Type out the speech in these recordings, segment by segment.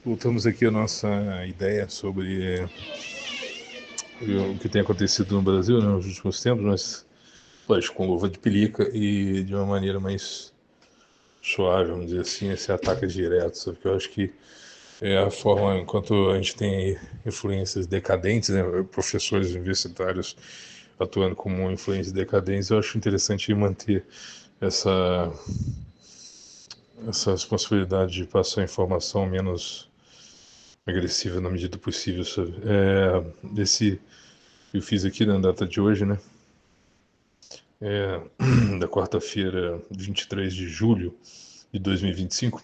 Voltamos aqui à nossa ideia sobre o que tem acontecido no Brasil, né, nos últimos tempos, mas, lógico, com luva de pelica e de uma maneira mais suave, vamos dizer assim, esse ataque direto, sabe? Porque eu acho que é a forma, enquanto a gente tem influências decadentes, né, professores universitários atuando como influências decadentes, eu acho interessante manter essa possibilidade de passar informação menos agressiva na medida do possível, sabe? Desse eu fiz aqui na data de hoje, né? Da quarta-feira, 23 de julho de 2025.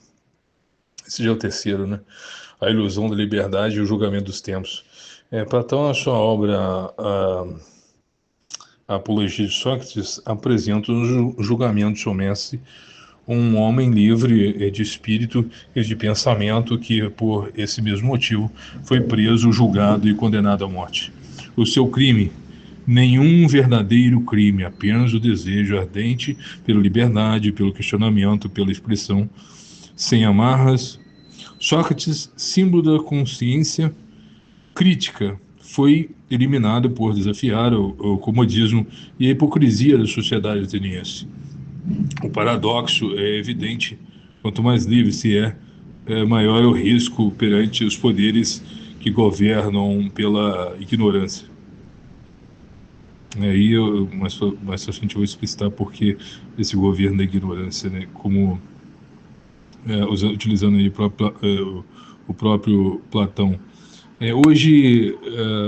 Esse já é o terceiro, né? A Ilusão da Liberdade e o Julgamento dos Tempos. Platão, na sua obra A Apologia de Sócrates, apresenta um julgamento de seu mestre, um homem livre de espírito e de pensamento que, por esse mesmo motivo, foi preso, julgado e condenado à morte. O seu crime: nenhum verdadeiro crime, apenas o desejo ardente pela liberdade, pelo questionamento, pela expressão, sem amarras. Sócrates, símbolo da consciência crítica, foi eliminado por desafiar o comodismo e a hipocrisia da sociedade ateniense. O paradoxo é evidente: quanto mais livre se maior é o risco perante os poderes que governam pela ignorância. Aí mais pra frente eu vou explicitar porque esse governo da ignorância, né, como utilizando aí o próprio Platão. Hoje,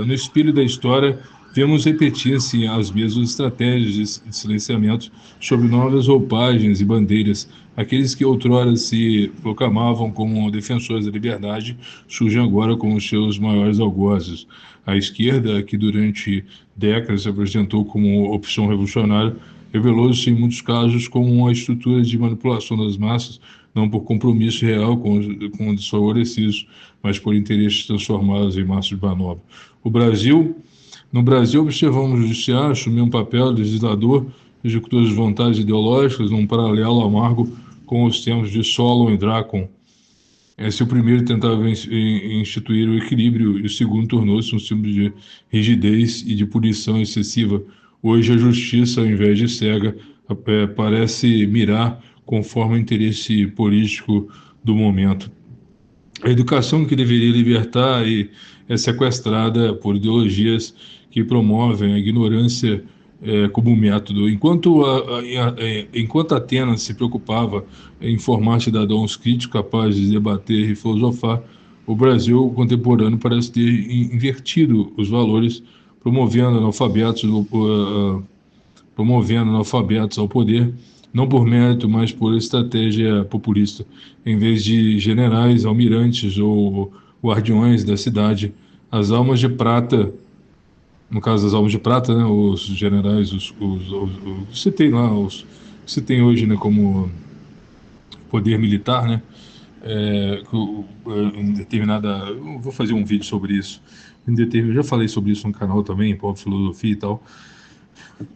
no espelho da história, vemos repetir-se as mesmas estratégias de silenciamento sob novas roupagens e bandeiras. Aqueles que outrora se proclamavam como defensores da liberdade surgem agora como seus maiores algozes. A esquerda, que durante décadas se apresentou como opção revolucionária, revelou-se em muitos casos como uma estrutura de manipulação das massas, não por compromisso real com os desfavorecidos, mas por interesses transformados em massa de manobra. No Brasil, observamos o judiciário assumir um papel legislador, executor de vontades ideológicas, num paralelo amargo com os tempos de Solon e Drácon. Se o primeiro tentava instituir o equilíbrio e o segundo tornou-se um símbolo de rigidez e de punição excessiva. Hoje, a justiça, ao invés de cega, parece mirar conforme o interesse político do momento. A educação que deveria libertar é sequestrada por ideologias que promovem a ignorância como método. Enquanto Atenas se preocupava em formar cidadãos críticos capazes de debater e filosofar, o Brasil contemporâneo parece ter invertido os valores, promovendo analfabetos ao poder, não por mérito, mas por estratégia populista. Em vez de generais, almirantes ou guardiões da cidade, as almas de prata, no caso das almas de prata, né, os generais, você tem lá, que você tem hoje, né, como poder militar, né, em determinada, eu vou fazer um vídeo sobre isso, eu já falei sobre isso no canal também, Pop Filosofia e tal,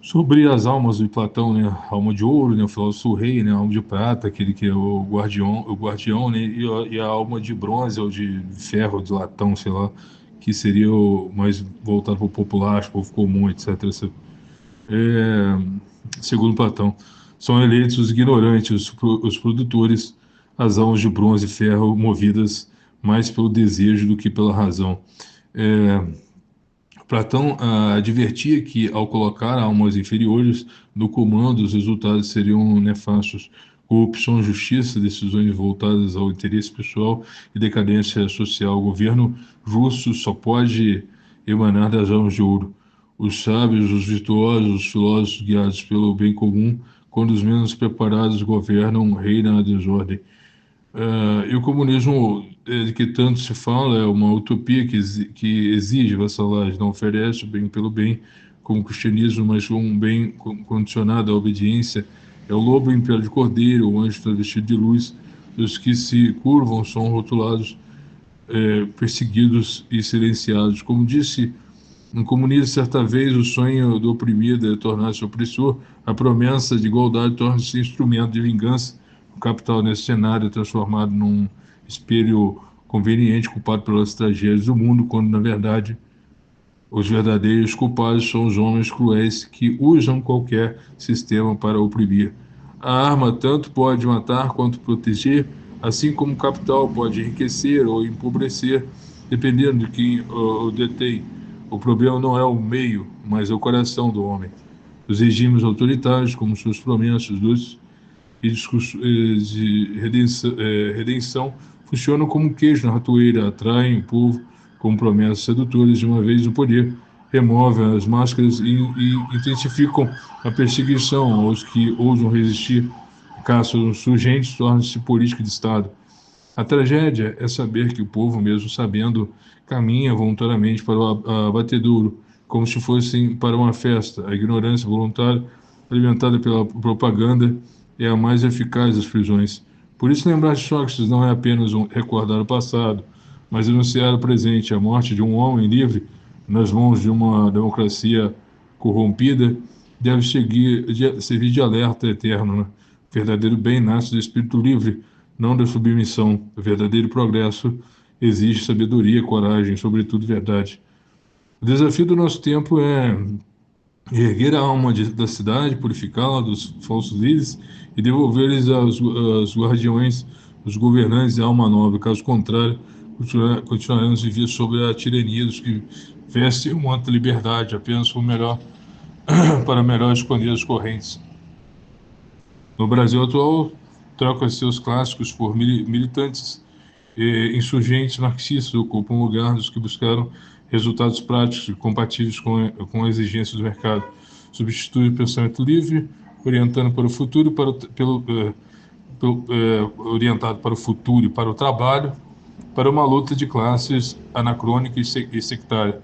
sobre as almas de Platão, né? A alma de ouro, né? O filósofo rei, né? A alma de prata, aquele que é o guardião, né? E a alma de bronze ou de ferro, de latão, sei lá, que seria o mais voltado para o popular, para o povo comum, etc. Segundo Platão, são eleitos os ignorantes, os produtores, as almas de bronze e ferro movidas mais pelo desejo do que pela razão. Platão advertia que, ao colocar almas inferiores no comando, os resultados seriam nefastos: corrupção, justiça, decisões voltadas ao interesse pessoal e decadência social. O governo justo só pode emanar das almas de ouro. Os sábios, os virtuosos, os filósofos guiados pelo bem comum, quando os menos preparados governam, reina a desordem. E o comunismo, de que tanto se fala, é uma utopia que exige vassalagem, não oferece o bem pelo bem, como o cristianismo, mas um bem condicionado à obediência. É o lobo em pele de cordeiro, o anjo travestido de luz. Os que se curvam são rotulados, perseguidos e silenciados. Como disse um comunista certa vez, o sonho do oprimido é tornar-se opressor, a promessa de igualdade torna-se instrumento de vingança. O capital, nesse cenário, é transformado num espelho conveniente culpado pelas tragédias do mundo, quando, na verdade, os verdadeiros culpados são os homens cruéis que usam qualquer sistema para oprimir. A arma tanto pode matar quanto proteger, assim como o capital pode enriquecer ou empobrecer, dependendo de quem o detém. O problema não é o meio, mas é o coração do homem. Os regimes autoritários, como suas promessas doces e discursos de redenção, funcionam como um queijo na ratoeira, atraem o povo com promessas sedutoras de uma vez no poder, removem as máscaras e intensificam a perseguição aos que ousam resistir. Caso insurgentes, torna-se política de Estado. A tragédia é saber que o povo, mesmo sabendo, caminha voluntariamente para o abatedouro, como se fossem para uma festa. A ignorância voluntária, alimentada pela propaganda, é a mais eficaz das prisões. Por isso, lembrar de Sócrates não é apenas recordar o passado, mas denunciar o presente. A morte de um homem livre nas mãos de uma democracia corrompida deve servir de alerta eterno, né? O verdadeiro bem nasce do espírito livre, não da submissão. O verdadeiro progresso exige sabedoria, coragem, sobretudo verdade. O desafio do nosso tempo é erguer a alma da cidade, purificá-la dos falsos líderes e devolver-lhes aos guardiões, os governantes e a alma nobre. Caso contrário, continuaremos a viver sob a tirania dos que vestem o manto da liberdade apenas por melhor, para melhor esconder as correntes. No Brasil atual, troca seus clássicos por militantes insurgentes marxistas, ocupam o lugar dos que buscaram resultados práticos e compatíveis com a exigência do mercado. Substitui o pensamento livre, orientando para o futuro, orientado para o futuro e para o trabalho, para uma luta de classes anacrônica e sectária.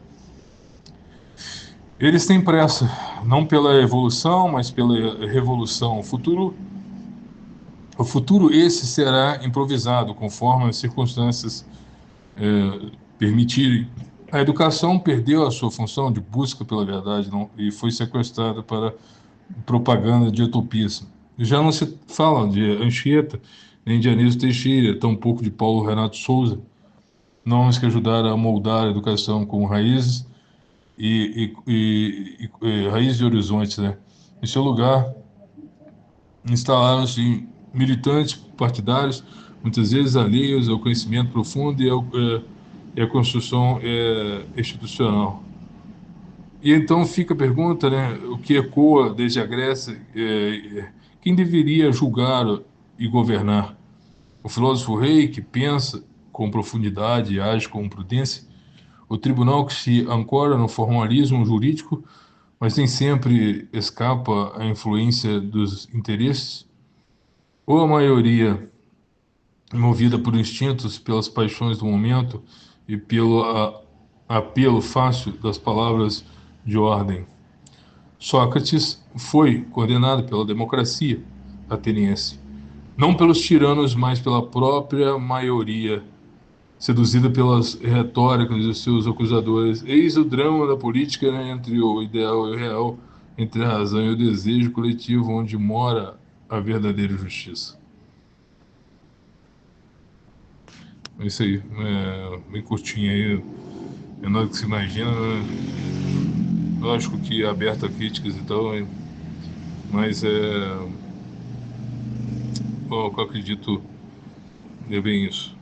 Eles têm pressa, não pela evolução, mas pela revolução. O futuro esse será improvisado, conforme as circunstâncias permitirem. A educação perdeu a sua função de busca pela verdade e foi sequestrada para propaganda de utopias. Já não se fala de Anchieta, nem de Anísio Teixeira, tampouco de Paulo Renato Souza, nomes que ajudaram a moldar a educação com raízes raízes e horizontes, né? Em seu lugar, instalaram-se militantes partidários, muitas vezes alheios ao conhecimento profundo e à construção institucional. E então fica a pergunta, né, o que ecoa desde a Grécia, quem deveria julgar e governar? O filósofo rei que pensa com profundidade e age com prudência? O tribunal que se ancora no formalismo jurídico, mas nem sempre escapa à influência dos interesses? Ou a maioria, movida por instintos, pelas paixões do momento e pelo apelo fácil das palavras de ordem? Sócrates foi coordenado pela democracia ateniense, não pelos tiranos, mas pela própria maioria, seduzida pelas retóricas de seus acusadores. Eis o drama da política, né, entre o ideal e o real, entre a razão e o desejo coletivo, onde mora a verdadeira justiça. É isso aí, bem curtinho aí, menor do que se imagina, né? Lógico que é aberto a críticas e tal, mas o que eu acredito é bem isso.